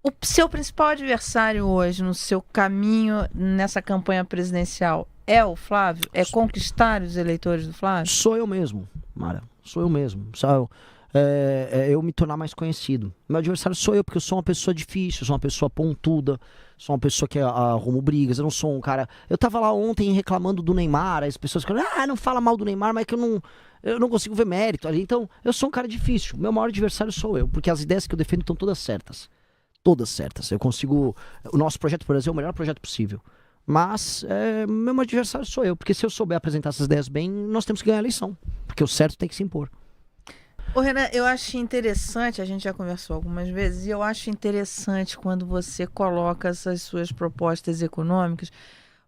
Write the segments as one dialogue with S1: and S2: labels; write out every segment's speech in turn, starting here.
S1: O seu principal adversário hoje no seu caminho nessa campanha presidencial é o Flávio? É conquistar os eleitores do Flávio?
S2: Sou eu mesmo, Mara. Sou eu mesmo. Sabe? Eu me tornar mais conhecido. Meu adversário sou eu, porque eu sou uma pessoa difícil, sou uma pessoa pontuda, sou uma pessoa que arrumo brigas, eu não sou um cara... Eu tava lá ontem reclamando do Neymar, as pessoas falam, não fala mal do Neymar, mas é que eu não consigo ver mérito ali. Então, eu sou um cara difícil. Meu maior adversário sou eu, porque as ideias que eu defendo estão todas certas. Todas certas. Eu consigo... O nosso projeto pro Brasil é o melhor projeto possível. Mas, meu adversário sou eu, porque se eu souber apresentar essas ideias bem, nós temos que ganhar a eleição. Porque o certo tem que se impor.
S1: Ô, Renan, eu acho interessante, a gente já conversou algumas vezes, e eu acho interessante quando você coloca essas suas propostas econômicas,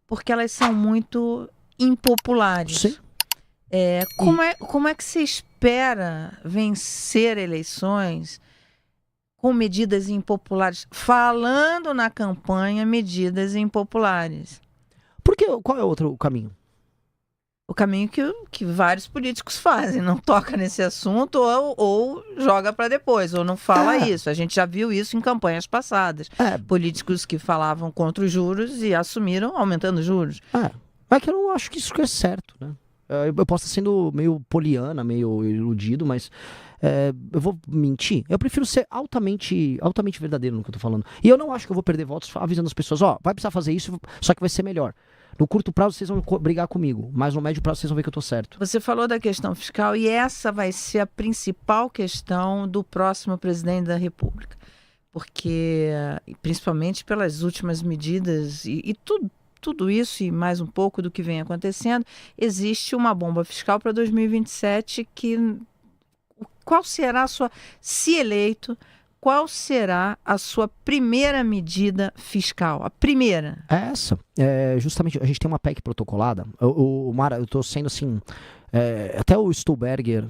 S1: porque elas são muito impopulares.
S2: Sim.
S1: Como é que se espera vencer eleições com medidas impopulares? Falando na campanha, medidas impopulares.
S2: Porque qual é o outro caminho?
S1: O caminho que vários políticos fazem, não toca nesse assunto ou joga para depois, ou não fala isso. A gente já viu isso em campanhas passadas. Políticos que falavam contra os juros e assumiram aumentando os juros.
S2: Mas que eu não acho que isso é certo, né? Eu posso estar sendo meio poliana, meio iludido, mas eu vou mentir. Eu prefiro ser altamente verdadeiro no que eu tô falando. E eu não acho que eu vou perder votos avisando as pessoas, vai precisar fazer isso, só que vai ser melhor. No curto prazo vocês vão brigar comigo, mas no médio prazo vocês vão ver que eu tô certo.
S1: Você falou da questão fiscal e essa vai ser a principal questão do próximo presidente da República. Porque, principalmente pelas últimas medidas e tudo isso e mais um pouco do que vem acontecendo, existe uma bomba fiscal para 2027 qual será a sua, se eleito, qual será a sua primeira medida fiscal? A primeira?
S2: Essa. Justamente, a gente tem uma PEC protocolada. Mara, eu tô sendo assim... até o Stuhlberger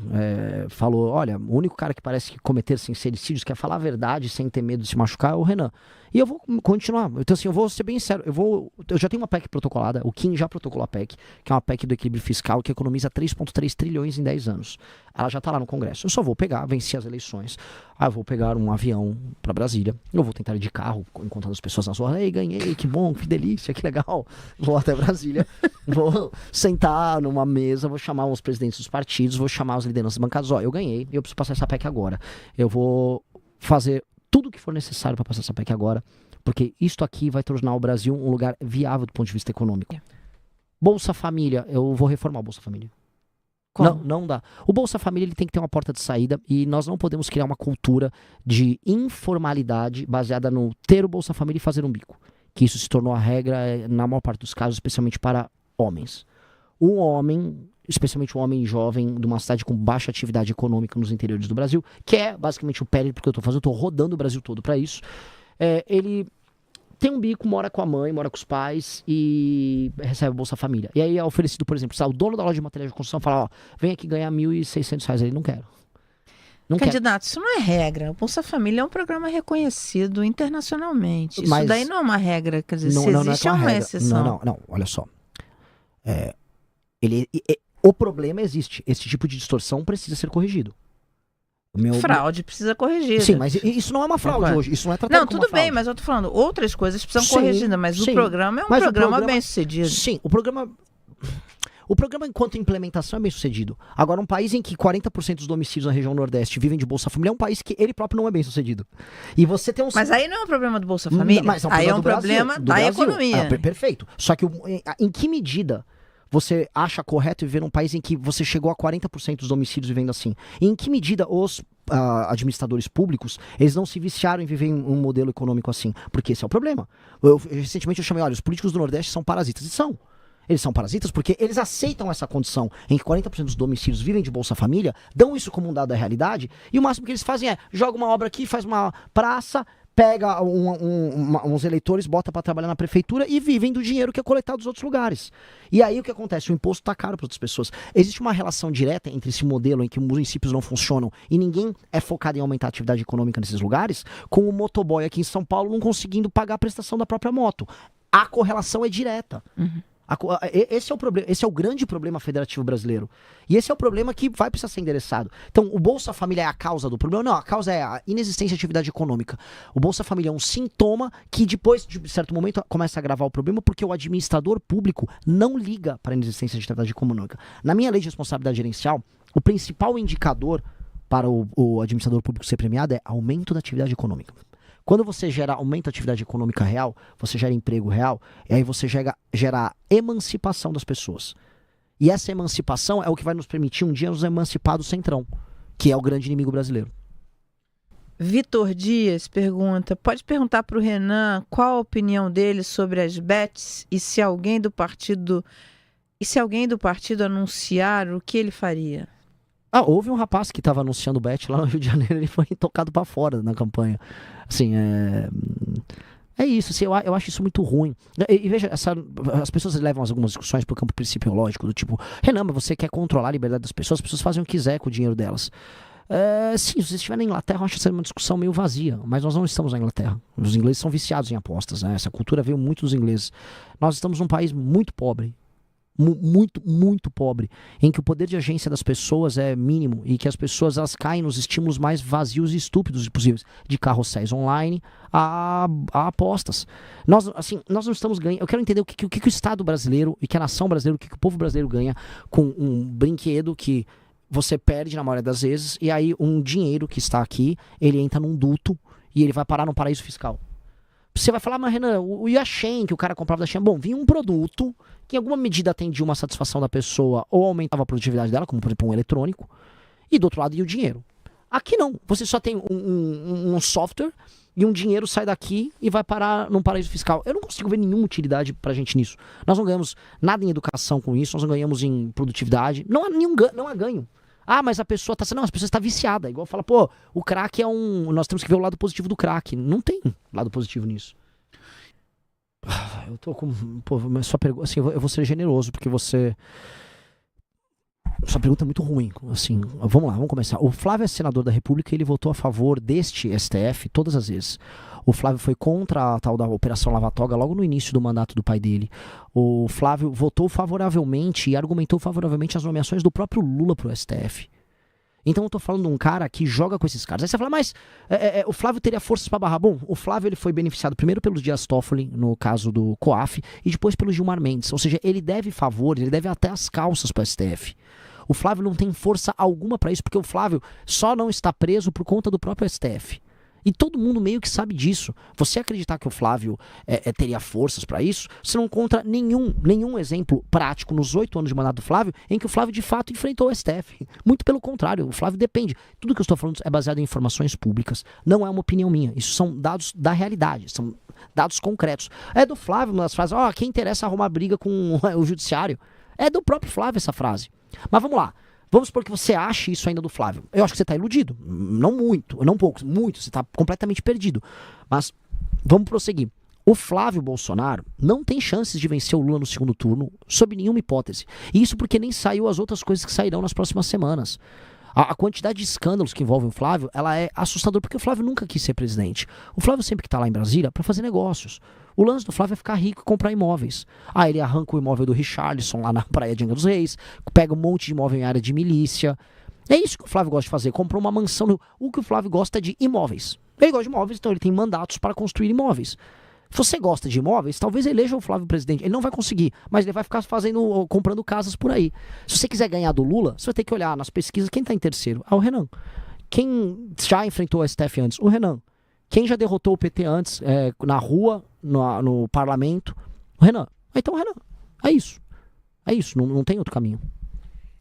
S2: falou, olha, o único cara que parece que cometer sincericídios, quer falar a verdade sem ter medo de se machucar, é o Renan. E eu vou continuar. Então assim, eu vou ser bem sério. Eu já tenho uma PEC protocolada, o Kim já protocolou a PEC, que é uma PEC do equilíbrio fiscal que economiza 3,3 trilhões em 10 anos. Ela já tá lá no Congresso. Eu só vou pegar, vencer as eleições. Eu vou pegar um avião pra Brasília. Eu vou tentar ir de carro, encontrando as pessoas na rua. Ei, ganhei, que bom, que delícia, que legal. Vou até Brasília. Vou sentar numa mesa, vou chamar os presidentes dos partidos, vou chamar as lideranças bancárias. Eu ganhei, eu preciso passar essa PEC agora. Eu vou fazer tudo o que for necessário para passar essa PEC agora, porque isto aqui vai tornar o Brasil um lugar viável do ponto de vista econômico. Bolsa Família, eu vou reformar o Bolsa Família. Não dá. O Bolsa Família ele tem que ter uma porta de saída e nós não podemos criar uma cultura de informalidade baseada no ter o Bolsa Família e fazer um bico. Que isso se tornou a regra na maior parte dos casos, especialmente para homens. Um homem, especialmente um homem jovem de uma cidade com baixa atividade econômica nos interiores do Brasil, que é basicamente o périplo que eu estou fazendo, eu estou rodando o Brasil todo para isso. Ele tem um bico, mora com a mãe, mora com os pais e recebe o Bolsa Família. E aí é oferecido, por exemplo, o dono da loja de materiais de construção fala, vem aqui ganhar R$1.600, ele não quer.
S1: Candidato, isso não é regra. O Bolsa Família é um programa reconhecido internacionalmente. Isso daí não é uma regra, quer dizer, se existe é uma exceção.
S2: Não, olha só. O problema existe. Esse tipo de distorção precisa ser corrigido.
S1: Fraude precisa corrigir.
S2: Sim, mas isso não é uma fraude hoje. Isso não é tratado como uma fraude.
S1: Tudo bem, mas eu tô falando, outras coisas precisam corrigidas, mas o programa é um programa bem sucedido.
S2: Sim, o programa enquanto implementação é bem sucedido. Agora, um país em que 40% dos domicílios na região Nordeste vivem de Bolsa Família é um país que ele próprio não é bem sucedido. E você tem
S1: Mas aí não é um problema do Bolsa Família, aí é um problema da economia.
S2: Perfeito. Só que em que medida você acha correto viver num país em que você chegou a 40% dos domicílios vivendo assim? E em que medida os administradores públicos, eles não se viciaram em viver em um modelo econômico assim? Porque esse é o problema. Recentemente eu chamei, olha, os políticos do Nordeste são parasitas. E são. Eles são parasitas porque eles aceitam essa condição em que 40% dos domicílios vivem de Bolsa Família, dão isso como um dado da realidade, e o máximo que eles fazem é, joga uma obra aqui, faz uma praça, pega uns eleitores, bota para trabalhar na prefeitura e vivem do dinheiro que é coletado dos outros lugares. E aí o que acontece? O imposto está caro para outras pessoas. Existe uma relação direta entre esse modelo em que os municípios não funcionam e ninguém é focado em aumentar a atividade econômica nesses lugares, com o motoboy aqui em São Paulo não conseguindo pagar a prestação da própria moto. A correlação é direta. Esse é o problema, esse é o grande problema federativo brasileiro. E esse é o problema que vai precisar ser endereçado. Então, o Bolsa Família é a causa do problema? Não, a causa é a inexistência de atividade econômica. O Bolsa Família é um sintoma que depois, de certo momento, começa a agravar o problema porque o administrador público não liga para a inexistência de atividade econômica. Na minha lei de responsabilidade gerencial, o principal indicador para o administrador público ser premiado é aumento da atividade econômica. Quando você gera aumento da atividade econômica real, você gera emprego real, e aí você gera a emancipação das pessoas. E essa emancipação é o que vai nos permitir um dia nos emancipar do Centrão, que é o grande inimigo brasileiro.
S1: Vitor Dias pergunta, pode perguntar para o Renan qual a opinião dele sobre as bets e se alguém do partido anunciar, o que ele faria?
S2: Houve um rapaz que estava anunciando o bet lá no Rio de Janeiro, ele foi tocado para fora na campanha. Assim, é isso, assim, eu acho isso muito ruim. E veja, as pessoas levam algumas discussões para o campo principiológico, do tipo, Renan, mas você quer controlar a liberdade das pessoas, as pessoas fazem o que quiser com o dinheiro delas. Sim, se você estiver na Inglaterra, eu acho que essa é uma discussão meio vazia, mas nós não estamos na Inglaterra. Os ingleses são viciados em apostas, né? Essa cultura veio muito dos ingleses. Nós estamos num país muito pobre. Muito pobre, em que o poder de agência das pessoas é mínimo e que as pessoas elas caem nos estímulos mais vazios e estúpidos possíveis, de carrosséis online a apostas. Nós não estamos ganhando. Eu quero entender o que o Estado brasileiro e que a nação brasileira, o que o povo brasileiro ganha com um brinquedo que você perde na maioria das vezes, e aí um dinheiro que está aqui, ele entra num duto e ele vai parar num paraíso fiscal. Você vai falar, mas Renan, o Yashen, que o cara comprava da Shein, bom, vinha um produto que em alguma medida atendia uma satisfação da pessoa ou aumentava a produtividade dela, como por exemplo um eletrônico, e do outro lado ia o dinheiro. Aqui não, você só tem um software e um dinheiro sai daqui e vai parar num paraíso fiscal. Eu não consigo ver nenhuma utilidade pra gente nisso. Nós não ganhamos nada em educação com isso, nós não ganhamos em produtividade, não há ganho. Mas a pessoa tá... Não, a pessoa está viciada. Igual fala, pô, o crack é nós temos que ver o lado positivo do crack. Não tem lado positivo nisso. Eu tô com... Pô, mas sua pergunta... Assim, eu vou ser generoso, porque você... Sua pergunta é muito ruim. Assim, vamos começar. O Flávio é senador da República e ele votou a favor deste STF todas as vezes. O Flávio foi contra a tal da Operação Lava Toga logo no início do mandato do pai dele. O Flávio votou favoravelmente e argumentou favoravelmente as nomeações do próprio Lula pro STF. Então eu tô falando de um cara que joga com esses caras. Aí você fala, mas o Flávio teria forças para barrar. Bom, o Flávio ele foi beneficiado primeiro pelo Dias Toffoli, no caso do COAF, e depois pelo Gilmar Mendes. Ou seja, ele deve favor, ele deve até as calças pro STF. O Flávio não tem força alguma para isso, porque o Flávio só não está preso por conta do próprio STF. E todo mundo meio que sabe disso. Você acreditar que o Flávio teria forças para isso, você não encontra nenhum exemplo prático nos 8 anos de mandato do Flávio em que o Flávio de fato enfrentou o STF. Muito pelo contrário, o Flávio depende. Tudo que eu estou falando é baseado em informações públicas. Não é uma opinião minha. Isso são dados da realidade. São dados concretos. É do Flávio uma das frases, quem interessa arrumar briga com o judiciário. É do próprio Flávio essa frase. Mas vamos lá. Vamos supor que você ache isso ainda do Flávio. Eu acho que você está iludido. Não muito, não pouco, muito. Você está completamente perdido. Mas vamos prosseguir. O Flávio Bolsonaro não tem chances de vencer o Lula no segundo turno, sob nenhuma hipótese. E isso porque nem saiu as outras coisas que sairão nas próximas semanas. A quantidade de escândalos que envolvem o Flávio, ela é assustadora, porque o Flávio nunca quis ser presidente. O Flávio sempre que está lá em Brasília para fazer negócios. O lance do Flávio é ficar rico e comprar imóveis. Ele arranca o imóvel do Richarlison lá na Praia de Angra dos Reis, pega um monte de imóvel em área de milícia. É isso que o Flávio gosta de fazer, comprou uma mansão. O que o Flávio gosta é de imóveis. Ele gosta de imóveis, então ele tem mandatos para construir imóveis. Se você gosta de imóveis, talvez eleja o Flávio presidente. Ele não vai conseguir, mas ele vai ficar comprando casas por aí. Se você quiser ganhar do Lula, você vai ter que olhar nas pesquisas quem está em terceiro. O Renan. Quem já enfrentou o STF antes? O Renan. Quem já derrotou o PT antes na rua, no parlamento? O Renan. Então, Renan. É isso. É isso, não tem outro caminho.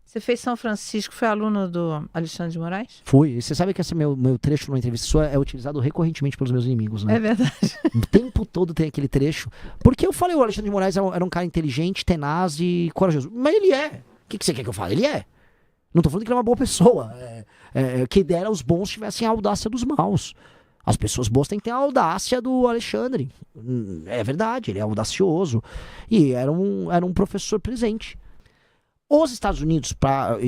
S1: Você fez São Francisco, foi aluno do Alexandre de Moraes?
S2: Fui. E você sabe que esse meu trecho numa entrevista sua é utilizado recorrentemente pelos meus inimigos, né?
S1: É verdade.
S2: O tempo todo tem aquele trecho. Porque eu falei, o Alexandre de Moraes era um cara inteligente, tenaz e corajoso. Mas ele é. O que você quer que eu fale? Ele é. Não tô falando que ele é uma boa pessoa. Que dera os bons tivessem a audácia dos maus. As pessoas boas têm que ter a audácia do Alexandre. É verdade, ele é audacioso. E era um professor presente. Os Estados Unidos,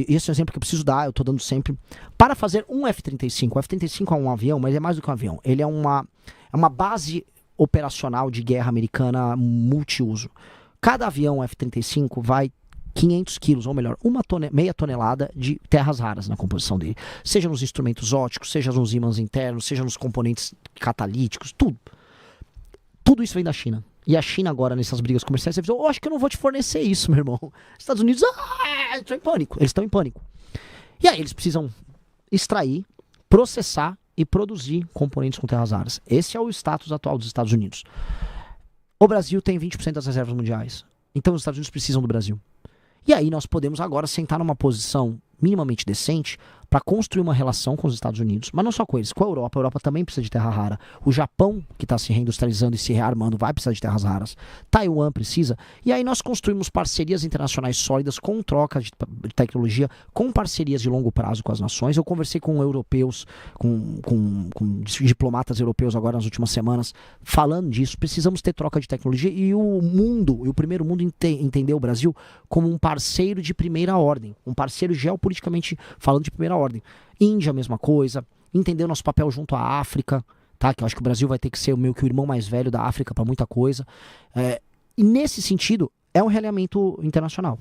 S2: esse é um exemplo que eu preciso dar, eu estou dando sempre, para fazer um F-35. O F-35 é um avião, mas é mais do que um avião. Ele é uma base operacional de guerra americana multiuso. Cada avião F-35 vai 500 quilos, ou melhor, meia tonelada de terras raras na composição dele. Seja nos instrumentos óticos, seja nos ímãs internos, seja nos componentes catalíticos, tudo. Tudo isso vem da China. E a China agora, nessas brigas comerciais, avisou, acho que eu não vou te fornecer isso, meu irmão. Estados Unidos, estão em pânico. Eles estão em pânico. E aí eles precisam extrair, processar e produzir componentes com terras raras. Esse é o status atual dos Estados Unidos. O Brasil tem 20% das reservas mundiais. Então os Estados Unidos precisam do Brasil. E aí nós podemos agora sentar numa posição minimamente decente para construir uma relação com os Estados Unidos, mas não só com eles, com a Europa. A Europa também precisa de terra rara. O Japão, que está se reindustrializando e se rearmando, vai precisar de terras raras. Taiwan precisa. E aí nós construímos parcerias internacionais sólidas com troca de tecnologia, com parcerias de longo prazo com as nações. Eu conversei com europeus, com diplomatas europeus agora nas últimas semanas, falando disso. Precisamos ter troca de tecnologia e o mundo, e o primeiro mundo entendeu o Brasil como um parceiro de primeira ordem, um parceiro geopoliticamente falando de primeira ordem. Índia, a mesma coisa, entender o nosso papel junto à África, tá? Que eu acho que o Brasil vai ter que ser meio que o irmão mais velho da África para muita coisa. E nesse sentido, é um realinhamento internacional.